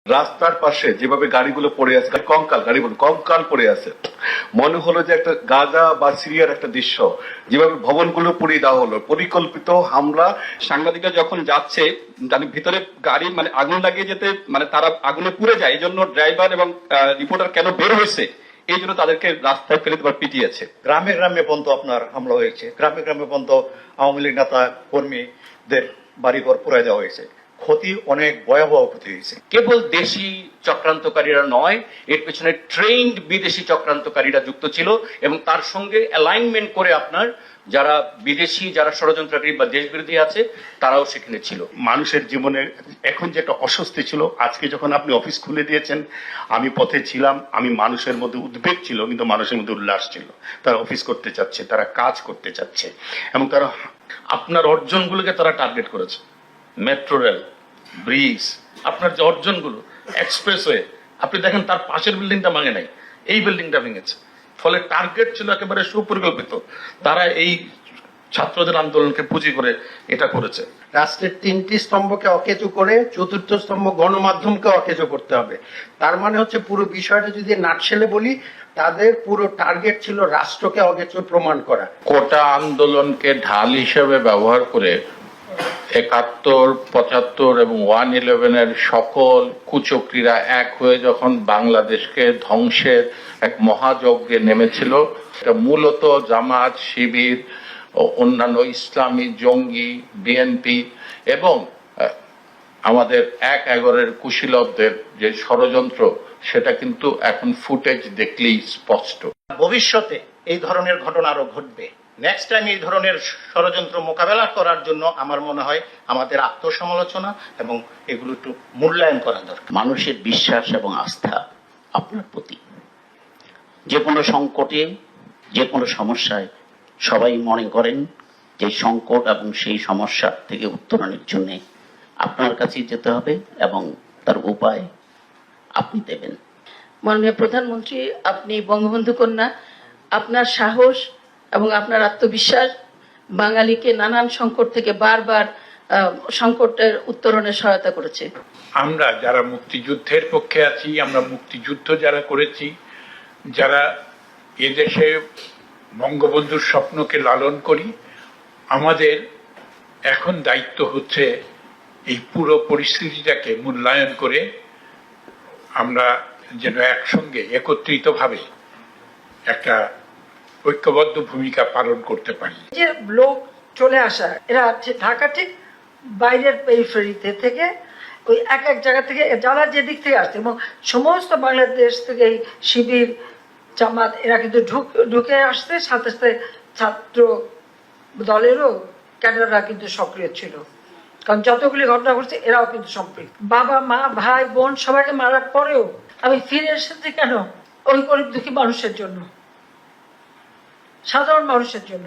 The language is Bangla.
রাস্তার পাশে যেভাবে গাড়িগুলো পড়ে আছে, গাড়িগুলো কঙ্কাল পড়ে আছে, মনে হলো যে একটা গাজা বা সিরিয়ার একটা দৃশ্য। যেভাবে ভবনগুলো পুড়িয়ে দেওয়া হলো, পরিকল্পিত হামলা। সাংবাদিকরা যখন যাচ্ছে তাদের ভিতরে গাড়ি আগুন লাগিয়ে যেতে তারা আগুনে পুড়ে যায়, এই জন্য ড্রাইভার এবং রিপোর্টার কেন বের হয়েছে এই জন্য তাদেরকে রাস্তায় ফেলে দেওয়ার পিটিয়েছে। গ্রামে গ্রামে পর্যন্ত আপনার হামলা হয়েছে, গ্রামে গ্রামে পর্যন্ত আওয়ামী লীগ নেতা কর্মীদের বাড়িঘর পুড়ায় দেওয়া হয়েছে। ক্ষতি অনেক ভয়াবহ ক্ষতি হয়েছে। কেবল দেশি চক্রান্তকারীরা নয়, এর পেছনে ট্রেন্ড বিদেশি চক্রান্তকারীরা যুক্ত ছিল এবং তার সঙ্গে অ্যালাইনমেন্ট করে আপনার যারা বিদেশি যারা ষড়যন্ত্রকারী বা দেশ বিরোধী আছে তারাও সেখানে ছিল। মানুষের জীবনে এখন যে একটা অস্বস্তি ছিল, আজকে যখন আপনি অফিস খুলে দিয়েছেন, আমি পথে ছিলাম, আমি মানুষের মধ্যে উদ্বেগ ছিল কিন্তু মানুষের মধ্যে উল্লাস ছিল। তারা অফিস করতে চাচ্ছে, তারা কাজ করতে চাচ্ছে এবং তারা আপনার অর্জনগুলোকে তারা টার্গেট করেছে। মেট্রো রেল, ব্রিজ, আপনার যে অর্জনগুলো, এক্সপ্রেসওয়ে, আপনি দেখেন তার পাশের বিল্ডিংটা ভাঙে নাই, এই বিল্ডিংটা ভেঙেছে। ফলে টার্গেট ছিল একেবারে সুপরিকল্পিত। তারা এই ছাত্রদের আন্দোলনকে পুঁজি করে এটা করেছে। রাষ্ট্রের 3টি স্তম্ভকে অকেজো করে 4র্থ স্তম্ভ গণমাধ্যমকে অকেজো করতে হবে। তার মানে হচ্ছে পুরো বিষয়টা যদি নাটশেলে বলি, তাদের পুরো টার্গেট ছিল রাষ্ট্রকে অকেজো প্রমাণ করা। কোটা আন্দোলনকে ঢাল হিসেবে ব্যবহার করে 71, 75 এবং 111-এর সকল কুচক্রীরা এক হয়ে যখন বাংলাদেশকে ধ্বংসের এক মহাযজ্ঞে নেমেছিল, এটা মূলত জামাত, শিবির ও অন্যান্য ইসলামী জঙ্গি, বিএনপি এবং আমাদের 1/11-এর কুশীলবদের যে ষড়যন্ত্র, সেটা কিন্তু এখন ফুটেজ দেখলেই স্পষ্ট। ভবিষ্যতে এই ধরনের ঘটনা আরো ঘটবে। নেক্সট টাইম এই ধরনের ষড়যন্ত্র মোকাবেলা করার জন্য আমার মনে হয় আমাদের আত্মসমালোচনা এবং এগুলো একটু মূল্যায়ন করা দরকার। মানুষের বিশ্বাস এবং আস্থা আপনার প্রতি, যে কোনো সংকটে, যে কোনো সমস্যায় সবাই মনে করেন যে সংকট এবং সেই সমস্যা থেকে উত্তরণের জন্য আপনার কাছেই যেতে হবে এবং তার উপায় আপনি দেবেন। মাননীয় প্রধানমন্ত্রী, আপনি বঙ্গবন্ধু কন্যা, আপনার সাহস এবং আপনার আত্মবিশ্বাস বাঙালিকে নানান সংকট থেকে বারবার সংকটের উত্তরণে সহায়তা করেছে। আমরা যারা মুক্তিযুদ্ধের পক্ষে আছি, আমরা মুক্তিযুদ্ধ যারা করেছি, যারা এদেশে বঙ্গবন্ধুর স্বপ্নকে লালন করি, আমাদের এখন দায়িত্ব হচ্ছে এই পুরো পরিস্থিতিটাকে মূল্যায়ন করে আমরা যেন একসঙ্গে একত্রিতভাবে একটা ঐক্যবদ্ধ ভূমিকা পালন করতে পারি। যে লোক চলে আসা, এরা ঢাকা ঠিক বাইরের পেরিফেরিতে থেকে ওই এক এক জায়গা থেকে যারা যে দিক থেকে আসছে এবং সমস্ত বাংলাদেশ থেকে এই শিবির, জামাত এরা কিন্তু ঢুকে আসছে, সাথে সাথে ছাত্র দলেরও ক্যাডাররা কিন্তু সক্রিয় ছিল। কারণ যতগুলি ঘটনা ঘটছে এরাও কিন্তু সম্পৃক্ত। বাবা মা ভাই বোন সবাইকে মারার পরেও আমি ফিরে এসেছি কেন? ওই গরিব দুঃখী মানুষের জন্য, সাধারণ মানুষের জন্য।